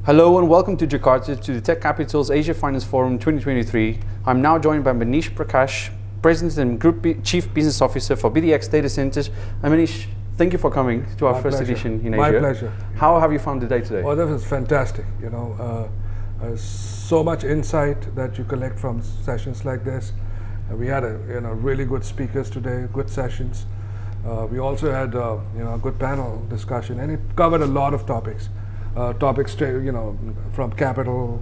Hello and welcome to Jakarta to the Tech Capital's Asia Finance Forum 2023. I'm now joined by Manish Prakash, President and Group Chief Business Officer for BDx Data Centers. And Manish, thank you for coming to our first edition in Asia. My pleasure. How have you found the day today? Oh, that was fantastic. So much insight that you collect from sessions like this. We had really good speakers today, good sessions. We also had a good panel discussion, and it covered a lot of topics. From capital,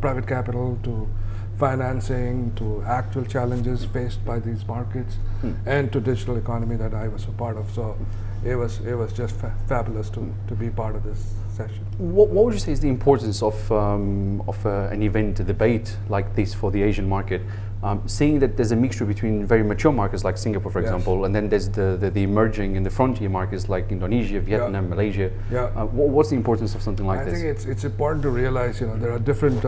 private capital to financing to actual challenges faced by these markets and to digital economy that I was a part of. So it was just fabulous to be part of this session. What would you say is the importance of an event, a debate like this for the Asian market? Seeing that there's a mixture between very mature markets like Singapore, for example, and then there's the emerging and the frontier markets like Indonesia, Vietnam, Malaysia. What's the importance of something like this? I think it's important to realize, there are different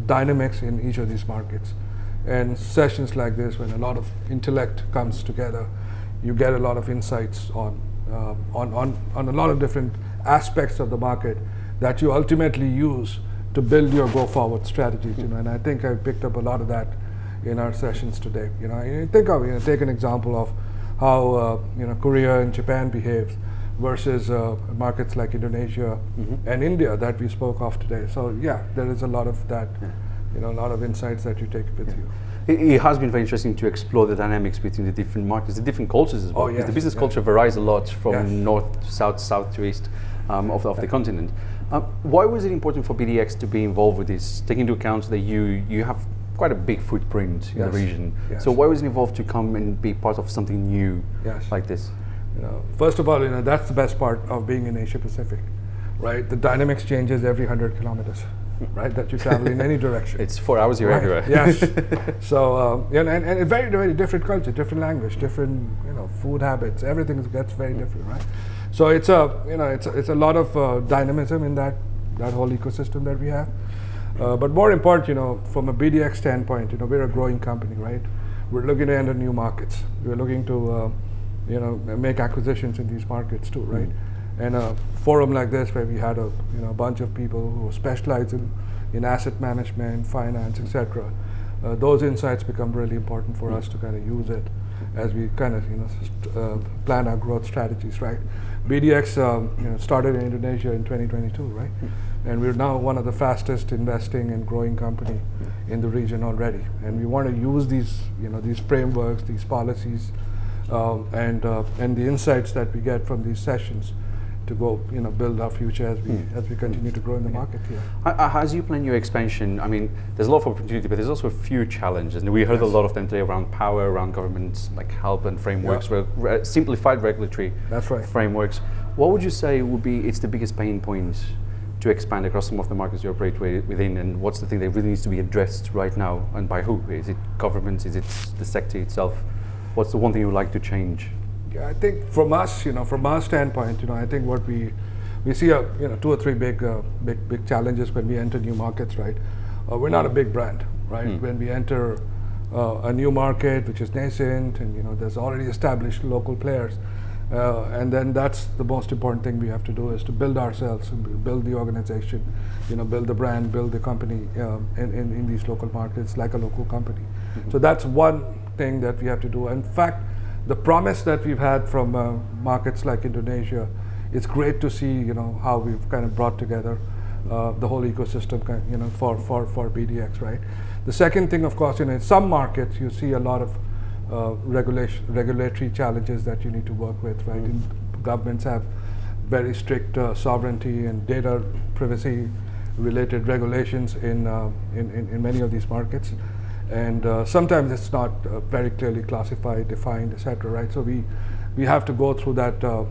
dynamics in each of these markets, and sessions like this, when a lot of intellect comes together, you get a lot of insights on a lot of different aspects of the market that you ultimately use to build your go-forward strategies. And I think I picked up a lot of that in our sessions today. You think of, take an example of how Korea and Japan behave versus markets like Indonesia and India that we spoke of today. So yeah, there is a lot of that, a lot of insights that you take with you. It has been very interesting to explore the dynamics between the different markets, the different cultures as well. Because the business culture varies a lot from north to south, south to east of the continent. Why was it important for BDx to be involved with this, taking into account that you have quite a big footprint in the region? So why was it involved to come and be part of something new like this? First of all, that's the best part of being in Asia Pacific, right? The dynamics changes every 100 kilometers, right? That you travel in any direction. It's 4 hours you're everywhere. Yes. So and a very, very different culture, different language, different food habits. Everything gets very different, right? So it's a lot of dynamism in that whole ecosystem that we have. But more important, from a BDx standpoint, we're a growing company, right? We're looking to enter new markets. We're looking to, make acquisitions in these markets too, right? And a forum like this, where we had a bunch of people who specialize in asset management, finance, etc. Those insights become really important for us to kind of use it as we kind of plan our growth strategies, right? BDx started in Indonesia in 2022, right? And we're now one of the fastest investing and growing company in the region already. And we want to use these, these frameworks, these policies, and the insights that we get from these sessions to go, build our future as we continue to grow in the market here. As you plan your expansion, I mean, there's a lot of opportunity, but there's also a few challenges, and we heard a lot of them today around power, around government like help and frameworks, simplified regulatory frameworks. What would you say would be it's the biggest pain point to expand across some of the markets you operate within, and what's the thing that really needs to be addressed right now, and by who? Is it government? Is it the sector itself? What's the one thing you would like to change? Yeah, I think from us, from our standpoint, I think what we see, 2 or 3 big challenges when we enter new markets, right? We're not a big brand, right? When we enter a new market, which is nascent, and there's already established local players, and then that's the most important thing we have to do, is to build ourselves, and build the organization, build the brand, build the company in these local markets like a local company. So that's one thing that we have to do. In fact, the promise that we've had from markets like Indonesia, it's great to see, how we've kind of brought together the whole ecosystem, for BDx, right? The second thing, of course, in some markets you see a lot of regulatory challenges that you need to work with, right? Governments have very strict sovereignty and data privacy related regulations in many of these markets. And sometimes it's not very clearly classified, defined, etc. Right? So we have to go through that, the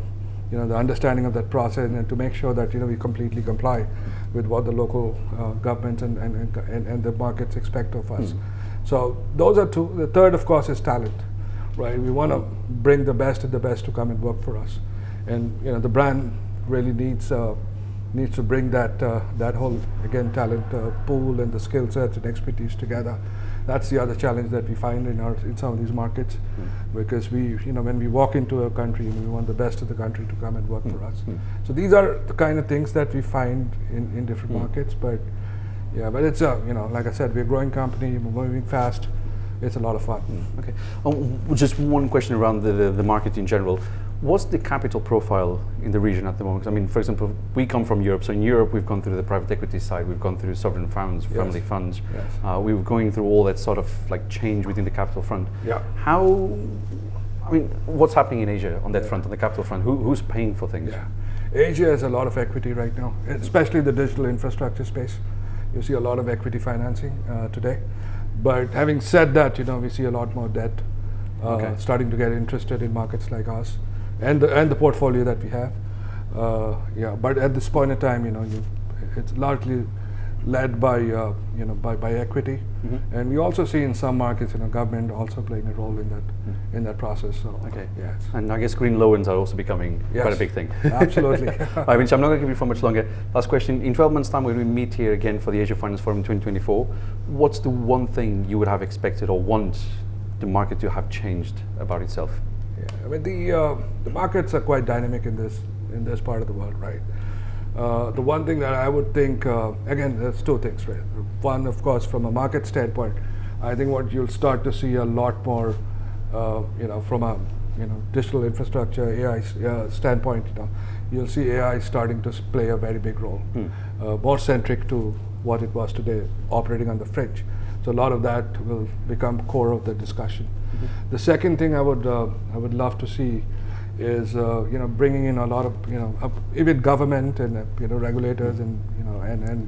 understanding of that process, and to make sure that we completely comply with what the local governments and the markets expect of us. So those are two. The third, of course, is talent, right? We want to bring the best of the best to come and work for us, and the brand really needs to bring that whole talent pool and the skill sets and expertise together that's the other challenge that we find in some of these markets, because when we walk into a country, we want the best of the country to come and work for us. So these are the kind of things that we find in different markets. But it's like I said, we're a growing company, we're moving fast. It's a lot of fun. Okay. Just one question around the market in general. What's the capital profile in the region at the moment? I mean, for example, we come from Europe, so in Europe we've gone through the private equity side, we've gone through sovereign funds, family funds. Yes. We were going through all that sort of like change within the capital front. Yeah. What's happening in Asia on that front, on the capital front? Who's paying for things? Yeah. Asia has a lot of equity right now, especially the digital infrastructure space. You see a lot of equity financing today. But having said that, we see a lot more debt starting to get interested in markets like us, and the portfolio that we have. But at this point in time, it's largely led by equity, and we also see in some markets, government also playing a role in that process. So, and I guess green loans are also becoming quite a big thing. Absolutely. I mean, so I'm not going to give you for much longer. Last question: in 12 months' time, when we meet here again for the Asia Finance Forum 2024, what's the one thing you would have expected or want the market to have changed about itself? Yeah, I mean the markets are quite dynamic in this part of the world, right? The one thing that I would think, again, there's two things, right? One, of course, from a market standpoint, I think what you'll start to see a lot more, from a digital infrastructure AI standpoint, you'll see AI starting to play a very big role, more centric to what it was today, operating on the fringe. So a lot of that will become core of the discussion. The second thing I would love to see is bringing in a lot of even government and regulators and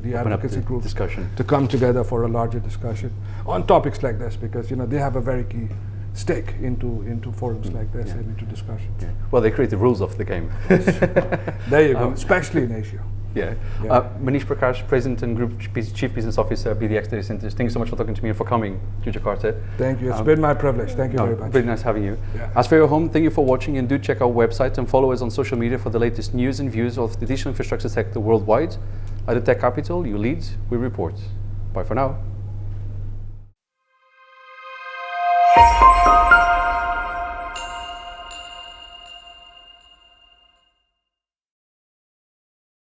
the advocacy groups to come together for a larger discussion on topics like this, because they have a very key stake into forums like this and into discussions. Yeah. Well, they create the rules of the game. There you go, especially in Asia. Manish Prakash, President and Group Chief Business Officer at BDx Indonesia. Thank you so much for talking to me and for coming to Jakarta. Thank you. It's been my privilege. Thank you very much. Very nice having you. As for your home, thank you for watching, and do check our website and follow us on social media for the latest news and views of the digital infrastructure sector worldwide. At the Tech Capital, you lead, we report. Bye for now.